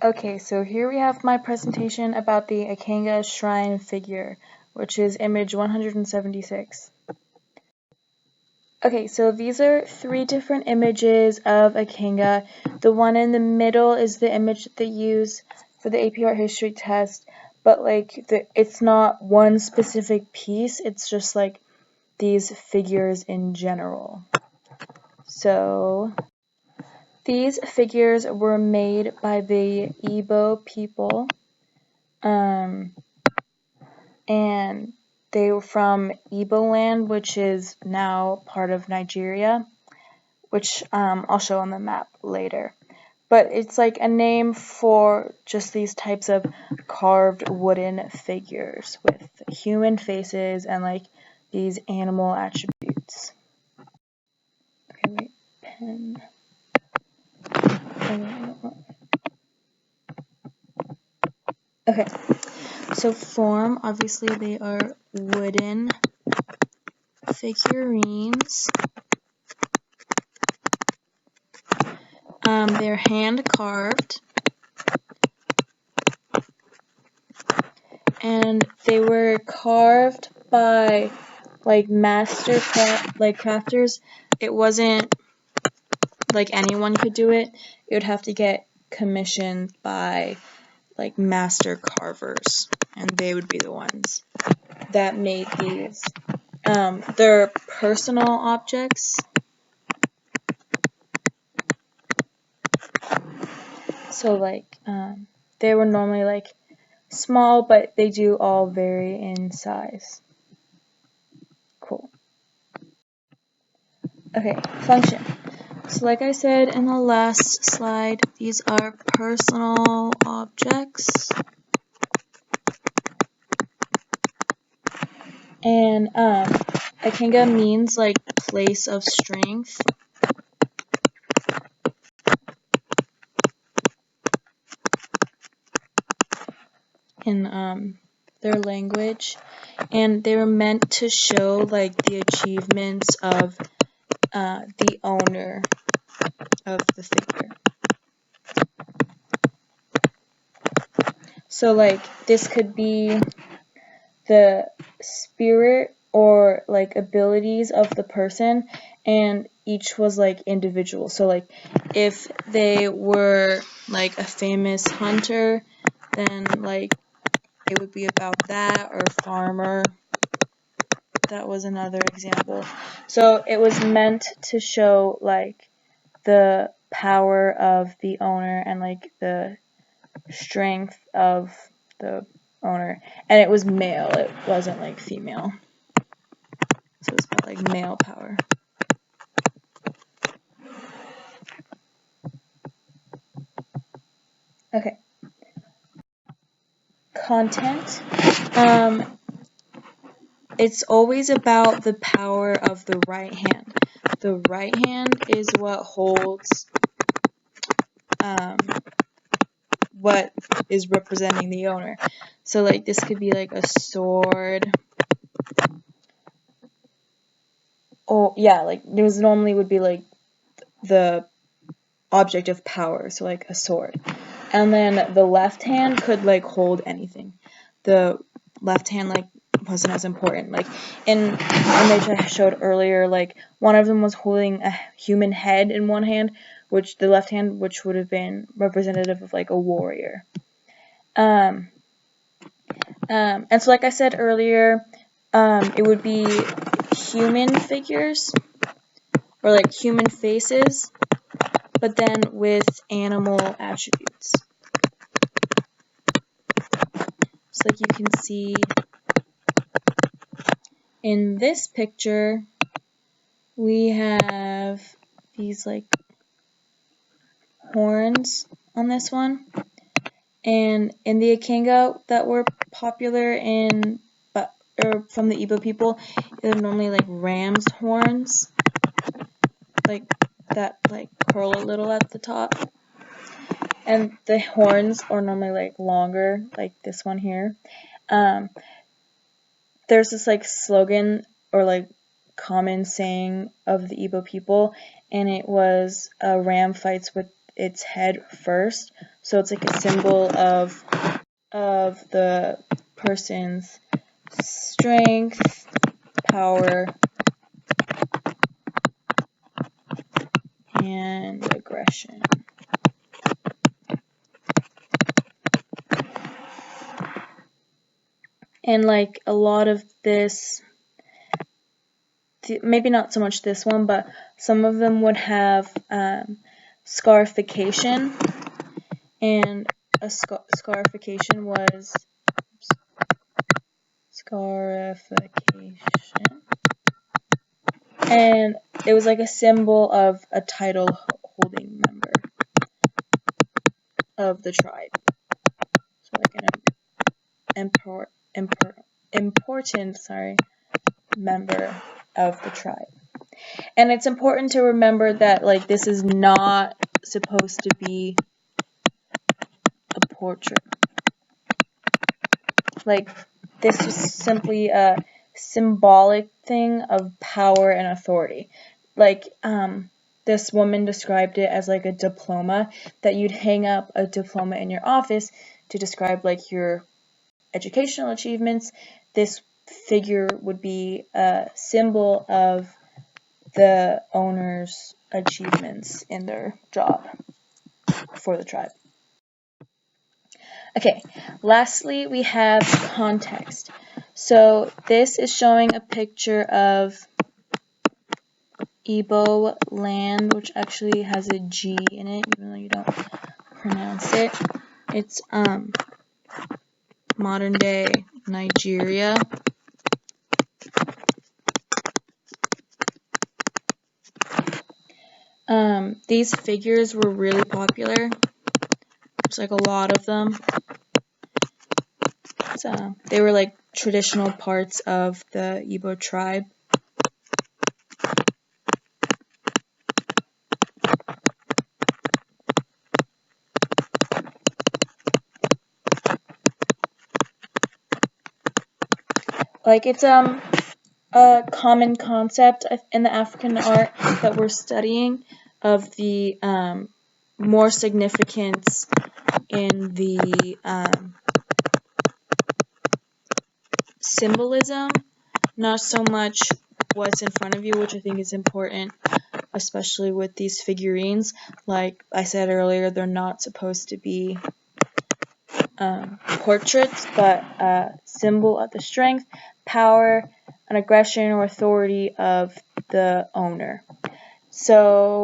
Okay, so here we have my presentation about the Ikenga shrine figure, which is image 176. Okay, so these are 3 different images of Ikenga. The one in the middle is the image that they use for the AP Art History test, but it's not one specific piece, it's just like these figures in general. So these figures were made by the Igbo people. And they were from Igbo land, which is now part of Nigeria, which I'll show on the map later. But it's like a name for just these types of carved wooden figures with human faces and like these animal attributes. Okay, wait, pen. Okay, so form, obviously they are wooden figurines. They're hand carved, and they were carved by like crafters. It wasn't like anyone could do it. It would have to get commissioned by like master carvers, and they would be the ones that made these. They're personal objects. So they were normally like small, but they do all vary in size. Cool. Okay, function. So like I said in the last slide, these are personal objects. And Ikenga means like place of strength. In their language. And they were meant to show like the achievements of the owner of the figure. So like this could be the spirit or like abilities of the person, and each was like individual. So like if they were like a famous hunter, then like it would be about that, or farmer. That was another example. So it was meant to show like the power of the owner and like the strength of the owner. And it was male, it wasn't like female. So it's about like male power. Okay. Content. It's always about the power of the right hand. The right hand is what holds what is representing the owner. So like this could be like a sword. Oh yeah, like it was normally would be like the object of power, so like a sword. And then the left hand could like hold anything. The left hand like wasn't as important. Like in the image I showed earlier, like one of them was holding a human head in one hand, which the left hand, which would have been representative of like a warrior. And so like I said earlier, it would be human figures or like human faces, but then with animal attributes. So like you can see in this picture, we have these like horns on this one. And in the Ikenga that were popular from the Igbo people, they're normally like ram's horns, like that like curl a little at the top. And the horns are normally like longer, like this one here. There's this like slogan or like common saying of the Igbo people, and it was ram fights with its head first. So it's like a symbol of the person's strength, power, and aggression. And like a lot of this, maybe not so much this one, but some of them would have scarification. And a scarification was and it was like a symbol of a title holding member of the tribe. So like an important member of the tribe. And it's important to remember that like this is not supposed to be a portrait. Like this is simply a symbolic thing of power and authority. Like this woman described it as like a diploma, that you'd hang up a diploma in your office to describe like your educational achievements. This figure would be a symbol of the owner's achievements in their job for the tribe. Okay, lastly we have context. So this is showing a picture of Igbo land, which actually has a G in it, even though you don't pronounce it. It's modern day Nigeria. These figures were really popular. There's like a lot of them. So they were like traditional parts of the Igbo tribe. Like it's a common concept in the African art that we're studying of the more significance in the symbolism, not so much what's in front of you, which I think is important, especially with these figurines. Like I said earlier, they're not supposed to be portraits, but a symbol of the strength, power, and aggression or authority of the owner. So